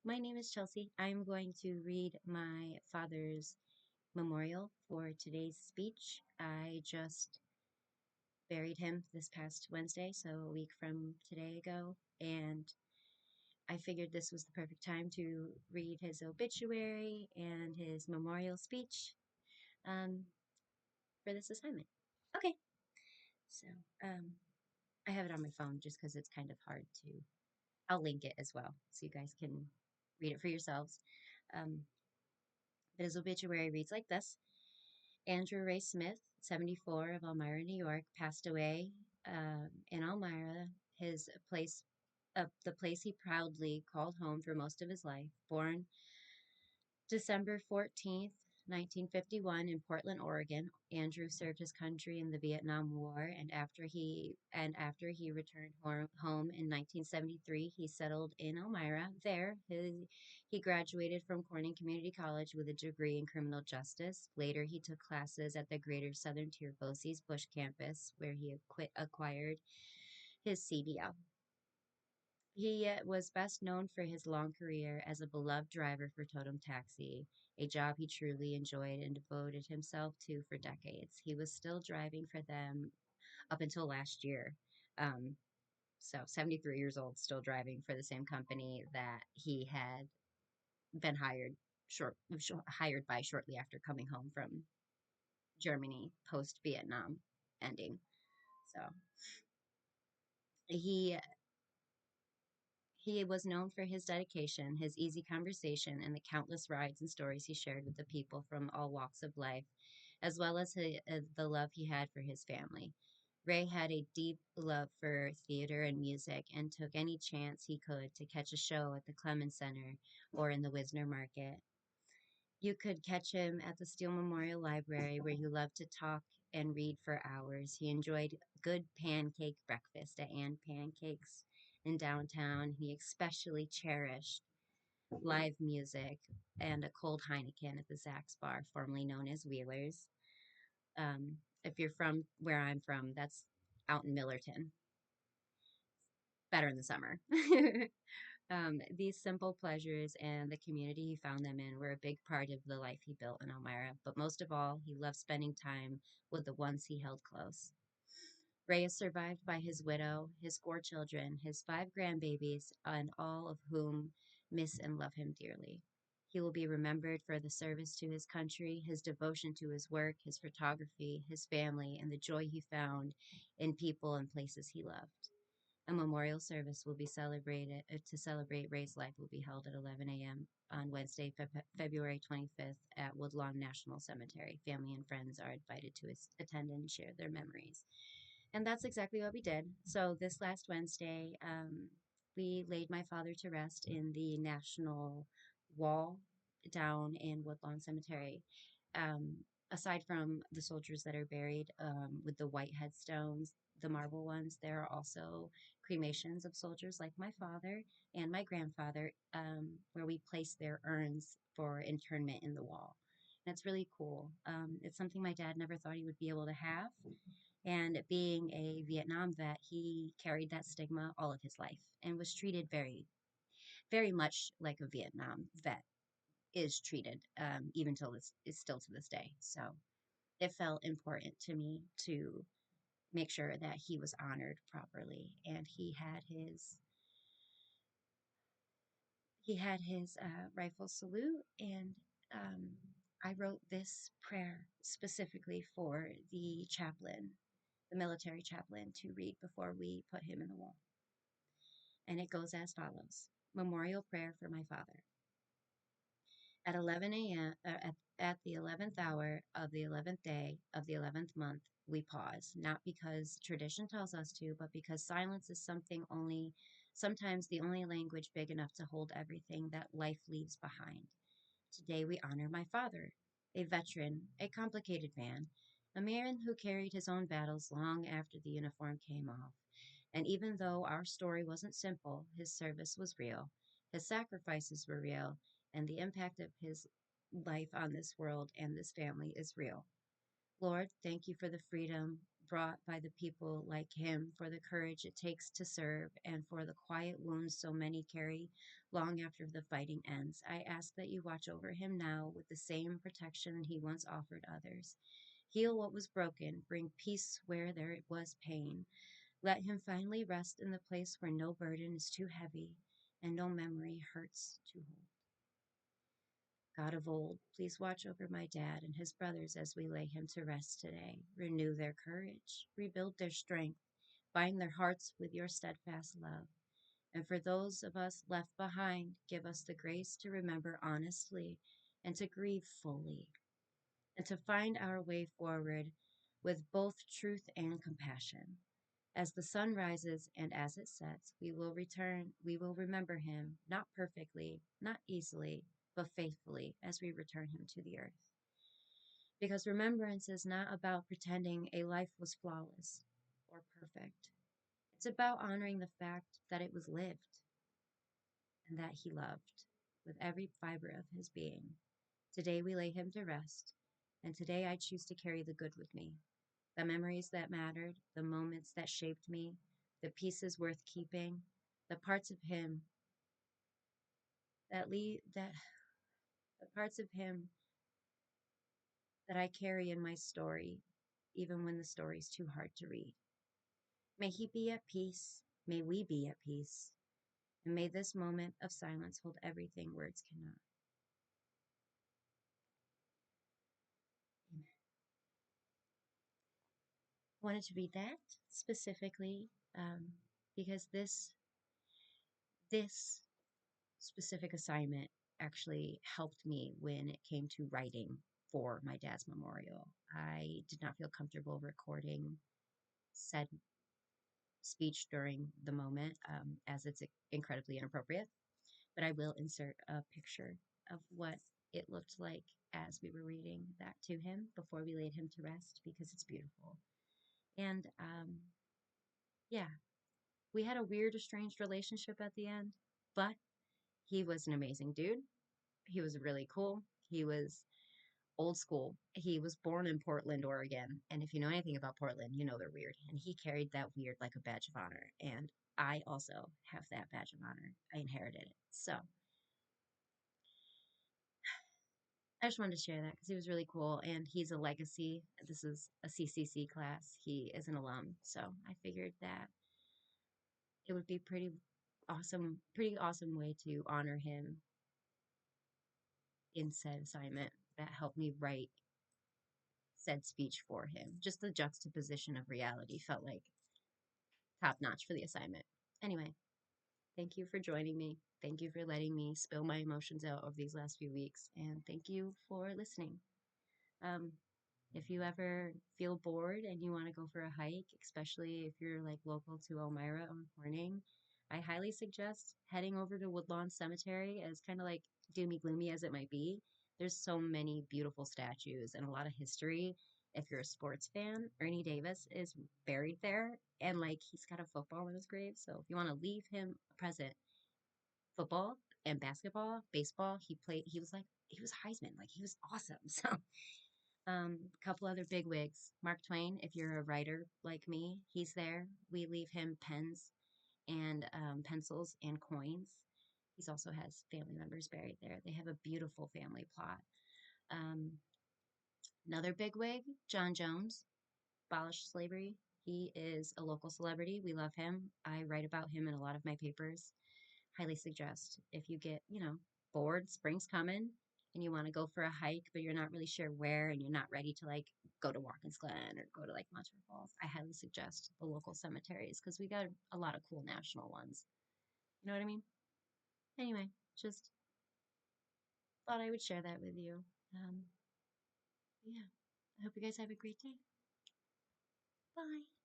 My name is Chelsea. I'm going to read my father's memorial for today's speech. I just buried him this past Wednesday, so a week from today ago, and I figured this was the perfect time to read his obituary and his memorial speech um, for this assignment. Okay, so um, I have it on my phone just because it's kind of hard to. I'll link it as well so you guys can read it for yourselves. Um, but his obituary reads like this. Andrew Ray Smith, 74, of Elmira, New York, passed away in Elmira, his place, the place he proudly called home for most of his life. Born December 14th, 1951, in Portland, Oregon, Andrew served his country in the Vietnam War, and after he returned home in 1973, he settled in Elmira. There, he graduated from Corning Community College with a degree in criminal justice. Later, he took classes at the Greater Southern Tier BOCES Bush campus, where he acquired his CDL. He was best known for his long career as a beloved driver for Totem Taxi, a job he truly enjoyed and devoted himself to for decades. He was still driving for them up until last year. Um, so 73 years old, still driving for the same company that he had been hired by shortly after coming home from Germany post Vietnam ending. So he He was known for his dedication, his easy conversation, and the countless rides and stories he shared with the people from all walks of life, as well as the love he had for his family. Ray had a deep love for theater and music and took any chance he could to catch a show at the Clemens Center or in the Wisner Market. You could catch him at the Steele Memorial Library, where he loved to talk and read for hours. He enjoyed good pancake breakfast at Ann Pancakes in downtown. He especially cherished live music and a cold Heineken at the Zax Bar, formerly known as Wheeler's. If you're from where I'm from, that's out in Millerton. Better in the summer. These simple pleasures and the community he found them in were a big part of the life he built in Elmira, but most of all, he loved spending time with the ones he held close. Ray is survived by his widow, his 4 children, his 5 grandbabies, and all of whom miss and love him dearly. He will be remembered for the service to his country, his devotion to his work, his photography, his family, and the joy he found in people and places he loved. A memorial service will be celebrated to celebrate Ray's life will be held at 11 a.m. on Wednesday, February 25th at Woodlawn National Cemetery. Family and friends are invited to attend and share their memories. And that's exactly what we did. So this last Wednesday, we laid my father to rest in the National Wall down in Woodlawn Cemetery. Aside from the soldiers that are buried with the white headstones, the marble ones, there are also cremations of soldiers like my father and my grandfather, where we place their urns for internment in the wall. And it's really cool. It's something my dad never thought he would be able to have. And being a Vietnam vet, he carried that stigma all of his life and was treated very, very much like a Vietnam vet is treated, even till this is still to this day. So it felt important to me to make sure that he was honored properly, and he had his rifle salute, and um, I wrote this prayer specifically for the chaplain, the military chaplain, to read before we put him in the wall. And it goes as follows: Memorial prayer for my father. At 11 a.m., at the 11th hour of the 11th day of the 11th month, we pause, not because tradition tells us to, but because silence is sometimes the only language big enough to hold everything that life leaves behind. Today we honor my father, a veteran, a complicated man, a man who carried his own battles long after the uniform came off. And even though our story wasn't simple, his service was real, his sacrifices were real, and the impact of his life on this world and this family is real. Lord, thank you for the freedom brought by the people like him, for the courage it takes to serve, and for the quiet wounds so many carry long after the fighting ends. I ask that you watch over him now with the same protection he once offered others. Heal what was broken, bring peace where there was pain. Let him finally rest in the place where no burden is too heavy and no memory hurts to hold. God of old, please watch over my dad and his brothers as we lay him to rest today. Renew their courage, rebuild their strength, bind their hearts with your steadfast love. And for those of us left behind, give us the grace to remember honestly and to grieve fully and to find our way forward with both truth and compassion. As the sun rises and as it sets, we will remember him, not perfectly, not easily, but faithfully as we return him to the earth. Because remembrance is not about pretending a life was flawless or perfect. It's about honoring the fact that it was lived and that he loved with every fiber of his being. Today we lay him to rest, and today I choose to carry the good with me. The memories that mattered, the moments that shaped me, the pieces worth keeping, the parts of him that the parts of him that I carry in my story, even when the story's too hard to read. May he be at peace, may we be at peace, and may this moment of silence hold everything words cannot. Amen. I wanted to read that specifically because this specific assignment actually helped me when it came to writing for my dad's memorial. I did not feel comfortable recording said speech during the moment, as it's incredibly inappropriate, but I will insert a picture of what it looked like as we were reading that to him before we laid him to rest because it's beautiful. And yeah, we had a weird, estranged relationship at the end, but he was an amazing dude. He was really cool. He was old school. He was born in Portland, Oregon. And if you know anything about Portland, you know they're weird. And he carried that weird like a badge of honor. And I also have that badge of honor. I inherited it. So I just wanted to share that because he was really cool. And he's a legacy. This is a CCC class. He is an alum. So I figured that it would be pretty awesome way to honor him in said assignment that helped me write said speech for him. Just the juxtaposition of reality felt like top notch for the assignment. Anyway, thank you for joining me. Thank you for letting me spill my emotions out over these last few weeks. And thank you for listening. Um, if you ever feel bored and you want to go for a hike, especially if you're like local to Elmira or Corning, I highly suggest heading over to Woodlawn Cemetery. As kind of like doomy gloomy as it might be, there's so many beautiful statues and a lot of history. If you're a sports fan, Ernie Davis is buried there, and like he's got a football in his grave. So if you want to leave him a present, football and basketball, baseball, he was Heisman, like he was awesome. So a couple other big wigs. Mark Twain, if you're a writer like me, he's there. We leave him pens and pencils and coins. He also has family members buried there. They have a beautiful family plot. Um, Another big wig, John Jones, abolished slavery. He is a local celebrity. We love him. I write about him in a lot of my papers. Highly suggest if you get, bored, spring's coming, and you want to go for a hike, but you're not really sure where and you're not ready to like go to Watkins Glen or go to like Monterey Falls, I highly suggest the local cemeteries because we got a lot of cool national ones. You know what I mean? Anyway, just thought I would share that with you. Yeah. I hope you guys have a great day. Bye.